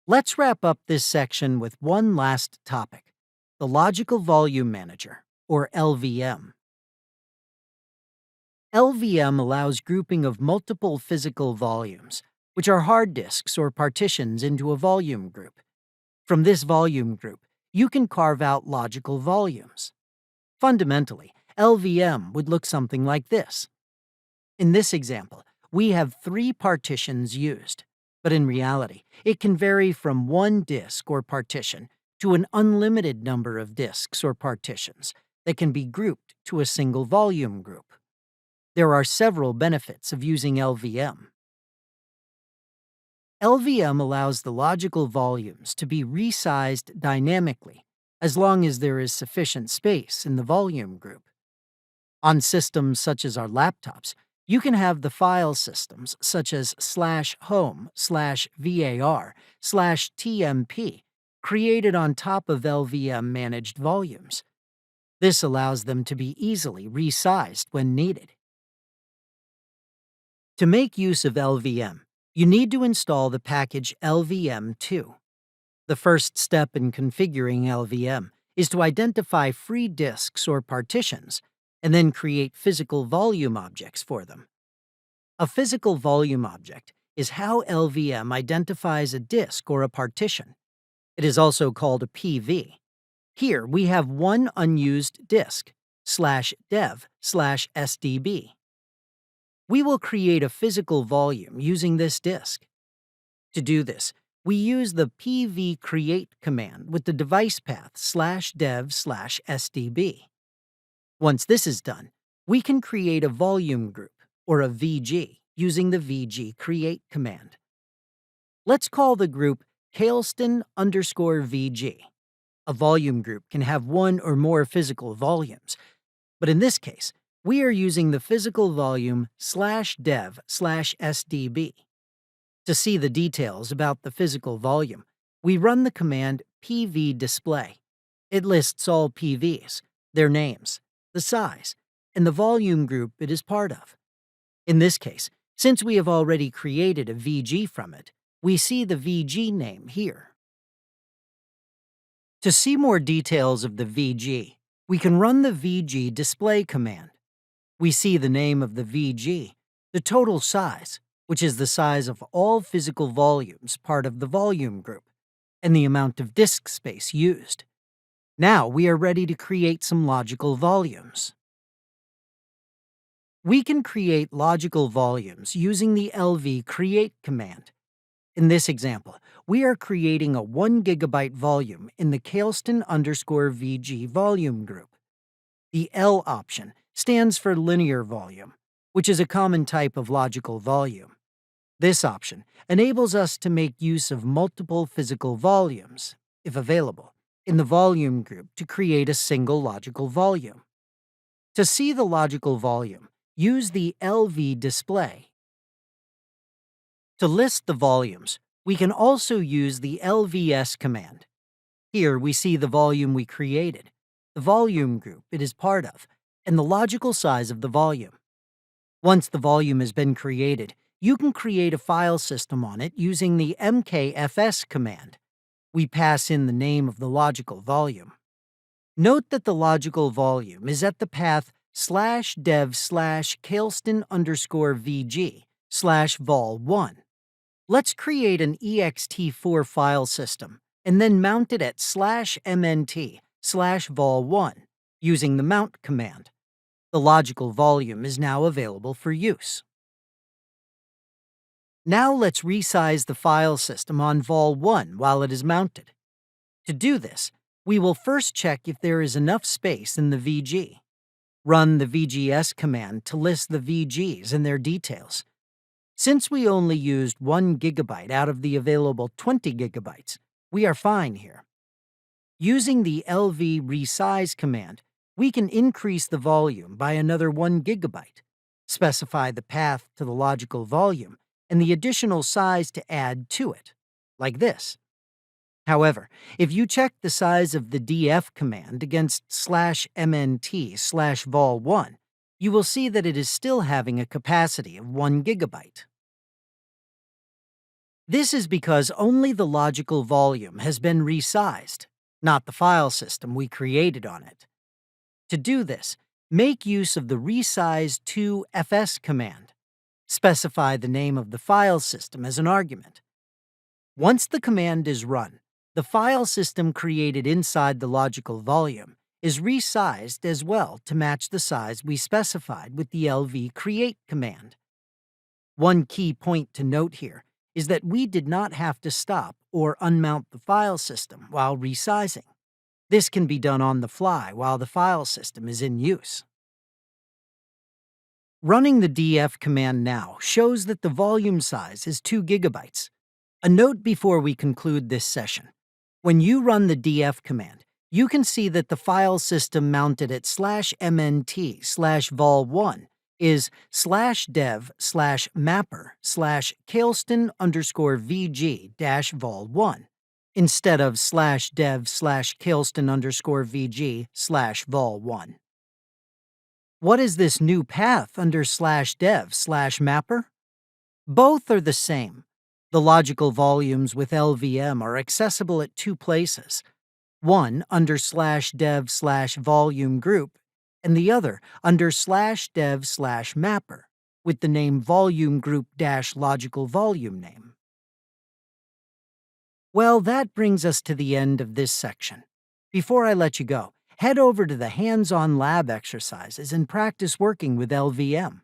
Let's wrap up this section with one last topic: the Logical Volume Manager, or LVM. LVM allows grouping of multiple physical volumes, which are hard disks or partitions, into a volume group. From this volume group, you can carve out logical volumes. Fundamentally, LVM would look something like this. In this example, we have 3 partitions used, but in reality, it can vary from one disk or partition to an unlimited number of disks or partitions that can be grouped to a single volume group. There are several benefits of using LVM. LVM allows the logical volumes to be resized dynamically as long as there is sufficient space in the volume group. On systems such as our laptops, you can have the file systems such as /home/var/tmp created on top of LVM managed volumes. This allows them to be easily resized when needed. To make use of LVM, you need to install the package LVM2. The first step in configuring LVM is to identify free disks or partitions and then create physical volume objects for them. A physical volume object is how LVM identifies a disk or a partition. It is also called a PV. Here we have one unused disk, /dev/SDB. We will create a physical volume using this disk. To do this, we use the pvcreate command with the device path /dev/SDB. Once this is done, we can create a volume group, or a VG, using the vgcreate command. Let's call the group Kailston_VG. A volume group can have one or more physical volumes, but in this case, we are using the physical volume /dev/SDB. To see the details about the physical volume, we run the command pvdisplay. It lists all PVs, their names, the size, and the volume group it is part of. In this case, since we have already created a VG from it, we see the VG name here. To see more details of the VG, we can run the vgdisplay command. We see the name of the VG, the total size, which is the size of all physical volumes part of the volume group, and the amount of disk space used. Now we are ready to create some logical volumes. We can create logical volumes using the lvcreate command. In this example, we are creating a 1 GB volume in the Kailston_VG volume group. The L option stands for linear volume, which is a common type of logical volume. This option enables us to make use of multiple physical volumes, if available, in the volume group to create a single logical volume. To see the logical volume, use the lvdisplay. To list the volumes, we can also use the lvs command. Here we see the volume we created, the volume group it is part of, and the logical size of the volume. Once the volume has been created, you can create a file system on it using the mkfs command. We pass in the name of the logical volume. Note that the logical volume is at the path /dev/Kailston_VG/vol1. Let's create an ext4 file system and then mount it at /mnt/vol1 using the mount command. The logical volume is now available for use. Now let's resize the file system on vol1 while it is mounted. To do this, we will first check if there is enough space in the VG. Run the vgs command to list the VGs and their details. Since we only used 1 GB out of the available 20 GB, we are fine here. Using the lvresize command, we can increase the volume by another 1 GB, specify the path to the logical volume, and the additional size to add to it, like this. However, if you check the size of the df command against /mnt/vol1, you will see that it is still having a capacity of 1 GB. This is because only the logical volume has been resized, not the file system we created on it. To do this, make use of the resize to fs command. Specify the name of the file system as an argument. Once the command is run, the file system created inside the logical volume is resized as well to match the size we specified with the LV create command. One key point to note here is that we did not have to stop or unmount the file system while resizing. This can be done on the fly while the file system is in use. Running the df command now shows that the volume size is 2 gigabytes. A note before we conclude this session. When you run the df command, you can see that the file system mounted at /mnt/vol1 is /dev/mapper/kaleston_vg-vol1 instead of /dev/kaleston_vg/vol1. What is this new path under /dev/mapper? Both are the same. The logical volumes with LVM are accessible at two places, one under /dev/volume group and the other under /dev/mapper with the name volume group-logical volume name. Well, that brings us to the end of this section. Before I let you go, head over to the hands-on lab exercises and practice working with LVM.